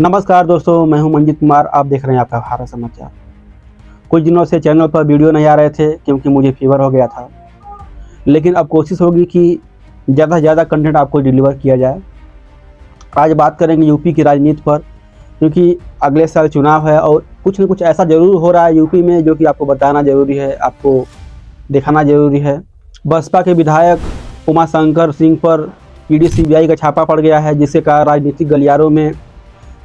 नमस्कार दोस्तों, मैं हूं मंजित कुमार। आप देख रहे हैं आपका भारत समाचार। कुछ दिनों से चैनल पर वीडियो नहीं आ रहे थे क्योंकि मुझे फीवर हो गया था, लेकिन अब कोशिश होगी कि ज़्यादा से ज़्यादा कंटेंट आपको डिलीवर किया जाए। आज बात करेंगे यूपी की राजनीति पर, क्योंकि अगले साल चुनाव है और कुछ न कुछ ऐसा ज़रूर हो रहा है यूपी में जो कि आपको बताना ज़रूरी है, आपको दिखाना ज़रूरी है। बसपा के विधायक उमाशंकर सिंह पर ईडी सीबीआई का छापा पड़ गया है, जिससे कहा राजनीतिक गलियारों में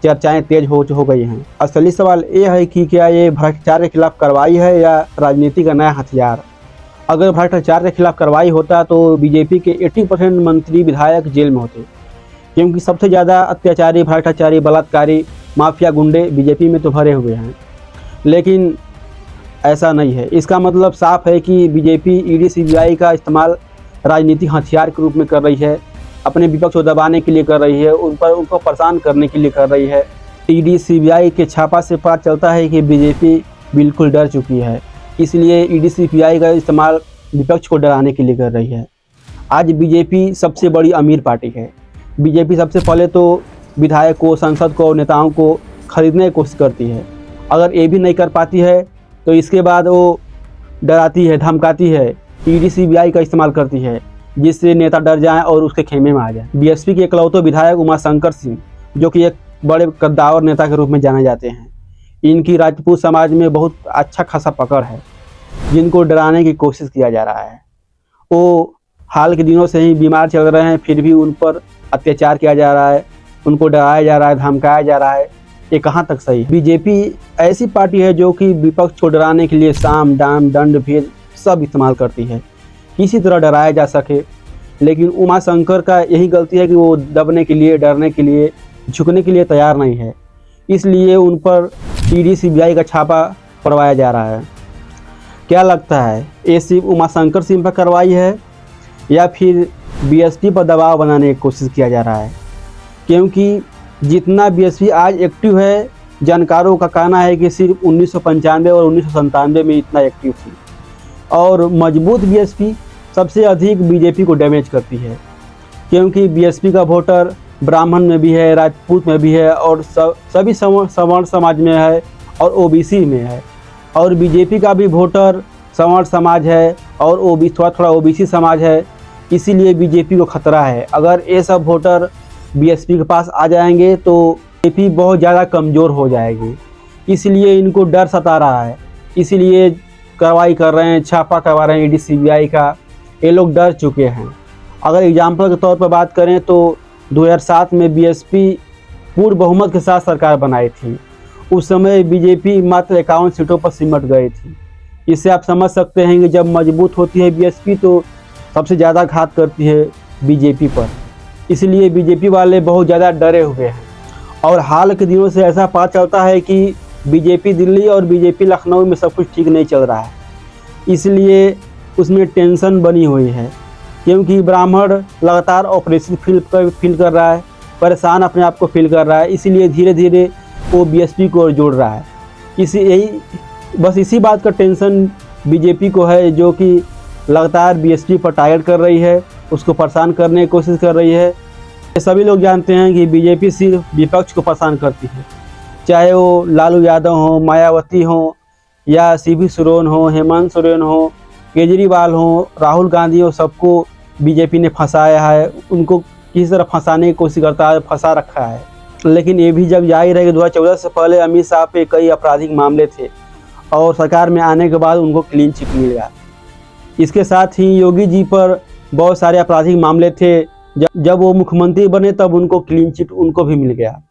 चर्चाएं तेज हो गई हैं। असली सवाल ये है कि क्या ये भ्रष्टाचार के खिलाफ कार्रवाई है या राजनीति का नया हथियार। अगर भ्रष्टाचार के खिलाफ कार्रवाई होता तो बीजेपी के 80% मंत्री विधायक जेल में होते, क्योंकि सबसे ज़्यादा अत्याचारी, भ्रष्टाचारी, बलात्कारी, माफिया गुंडे बीजेपी में तो भरे हुए हैं। लेकिन ऐसा नहीं है। इसका मतलब साफ है कि बीजेपी ईडी सीबीआई का इस्तेमाल राजनीतिक हथियार के रूप में कर रही है, अपने विपक्ष को दबाने के लिए कर रही है, उनको परेशान करने के लिए कर रही है। ईडी सीबीआई के छापा से पता चलता है कि बीजेपी बिल्कुल डर चुकी है, इसलिए ईडी सीबीआई का इस्तेमाल विपक्ष को डराने के लिए कर रही है। आज बीजेपी सबसे बड़ी अमीर पार्टी है। बीजेपी सबसे पहले तो विधायक को, संसद को, नेताओं को खरीदने की कोशिश करती है। अगर ये भी नहीं कर पाती है तो इसके बाद वो डराती है, धमकाती है, ईडी सीबीआई का इस्तेमाल करती है, जिससे नेता डर जाएं और उसके खेमे में आ जाए। बीएसपी के इकलौते विधायक उमाशंकर सिंह, जो कि एक बड़े कद्दावर नेता के रूप में जाने जाते हैं, इनकी राजपूत समाज में बहुत अच्छा खासा पकड़ है, जिनको डराने की कोशिश किया जा रहा है। वो हाल के दिनों से ही बीमार चल रहे हैं, फिर भी उन पर अत्याचार किया जा रहा है, उनको डराया जा रहा है, धमकाया जा रहा है। ये कहाँ तक सही। बीजेपी ऐसी पार्टी है जो कि विपक्ष को डराने के लिए साम, दाम, दंड, भेद सब इस्तेमाल करती है, किसी तरह डराया जा सके। लेकिन उमाशंकर का यही गलती है कि वो दबने के लिए, डरने के लिए, झुकने के लिए तैयार नहीं है, इसलिए उन पर ईडी सीबीआई का छापा पड़वाया जा रहा है। क्या लगता है, ये सिर्फ उमाशंकर सिंह पर कार्रवाई है या फिर बीएसपी पर दबाव बनाने की कोशिश किया जा रहा है? क्योंकि जितना बीएसपी आज एक्टिव है, जानकारों का कहना है कि सिर्फ 1995 और 1997 में इतना एक्टिव थी। और मजबूत बीएसपी सबसे अधिक बीजेपी को डैमेज करती है, क्योंकि बीएसपी का वोटर ब्राह्मण में भी है, राजपूत में भी है और सभी सवर्ण समाज में है और ओबीसी में है। और बीजेपी का भी वोटर सवर्ण समाज है और थोड़ा ओबीसी समाज है, इसीलिए बीजेपी को खतरा है। अगर ये सब वोटर बीएसपी के पास आ जाएंगे तो बीजेपी बहुत ज़्यादा कमज़ोर हो जाएगी, इसलिए इनको डर सता रहा है, इसीलिए कार्रवाई कर रहे हैं, छापा करवा रहे हैं ईडी सीबीआई का। ये लोग डर चुके हैं। अगर एग्जाम्पल के तौर पर बात करें तो 2007 में बीएसपी पूर्ण बहुमत के साथ सरकार बनाई थी। उस समय बीजेपी मात्र 51 सीटों पर सिमट गई थी। इससे आप समझ सकते हैं कि जब मजबूत होती है बीएसपी तो सबसे ज़्यादा घात करती है बीजेपी पर, इसलिए बीजेपी वाले बहुत ज़्यादा डरे हुए हैं। और हाल के दिनों से ऐसा पता चलता है कि बीजेपी दिल्ली और बीजेपी लखनऊ में सब कुछ ठीक नहीं चल रहा है, इसलिए उसमें टेंशन बनी हुई है, क्योंकि ब्राह्मण लगातार ऑपरेशन फील कर रहा है, परेशान अपने आप को फील कर रहा है, इसीलिए धीरे धीरे वो बीएसपी को जोड़ रहा है। इसी बात का टेंशन बीजेपी को है, जो कि लगातार बीएसपी पर टारगेट कर रही है, उसको परेशान करने की कोशिश कर रही है। सभी लोग जानते हैं कि बीजेपी सिर्फ विपक्ष को परेशान करती है, चाहे वो लालू यादव हो, मायावती हो, या सीवी सोरेन हो, हेमंत सोरेन हो, केजरीवाल हो, राहुल गांधी हो, सबको बीजेपी ने फंसाया है। उनको किसी तरह फंसाने की कोशिश करता है, फंसा रखा है। लेकिन ये भी जब जाहिर है कि 2014 से पहले अमित शाह पे कई आपराधिक मामले थे और सरकार में आने के बाद उनको क्लीन चिट मिल गया। इसके साथ ही योगी जी पर बहुत सारे आपराधिक मामले थे, जब वो मुख्यमंत्री बने तब उनको क्लीन चिट उनको भी मिल गया।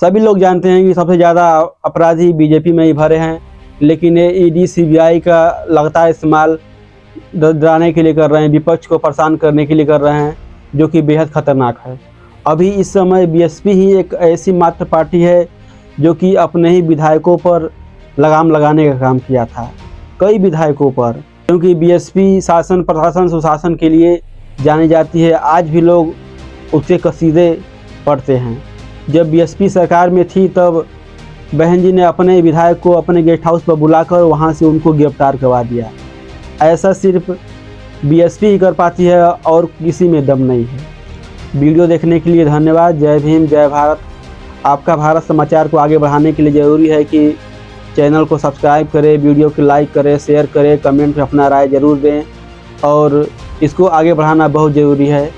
सभी लोग जानते हैं कि सबसे ज़्यादा अपराधी बीजेपी में ही भरे हैं, लेकिन ये ईडी सीबीआई का लगातार इस्तेमाल डराने के लिए कर रहे हैं, विपक्ष को परेशान करने के लिए कर रहे हैं, जो कि बेहद खतरनाक है। अभी इस समय बीएसपी ही एक ऐसी मात्र पार्टी है जो कि अपने ही विधायकों पर लगाम लगाने का काम किया था, कई विधायकों पर, क्योंकि बीएसपी शासन, प्रशासन, सुशासन के लिए जानी जाती है। आज भी लोग उसके कसीदे पढ़ते हैं। जब बीएसपी सरकार में थी तब बहन जी ने अपने विधायक को अपने गेस्ट हाउस पर बुलाकर वहां से उनको गिरफ्तार करवा दिया। ऐसा सिर्फ बीएसपी ही कर पाती है और किसी में दम नहीं है। वीडियो देखने के लिए धन्यवाद। जय भीम, जय भारत। आपका भारत समाचार को आगे बढ़ाने के लिए ज़रूरी है कि चैनल को सब्सक्राइब करें, वीडियो को लाइक करें, शेयर करें, कमेंट में अपना राय ज़रूर दें और इसको आगे बढ़ाना बहुत ज़रूरी है।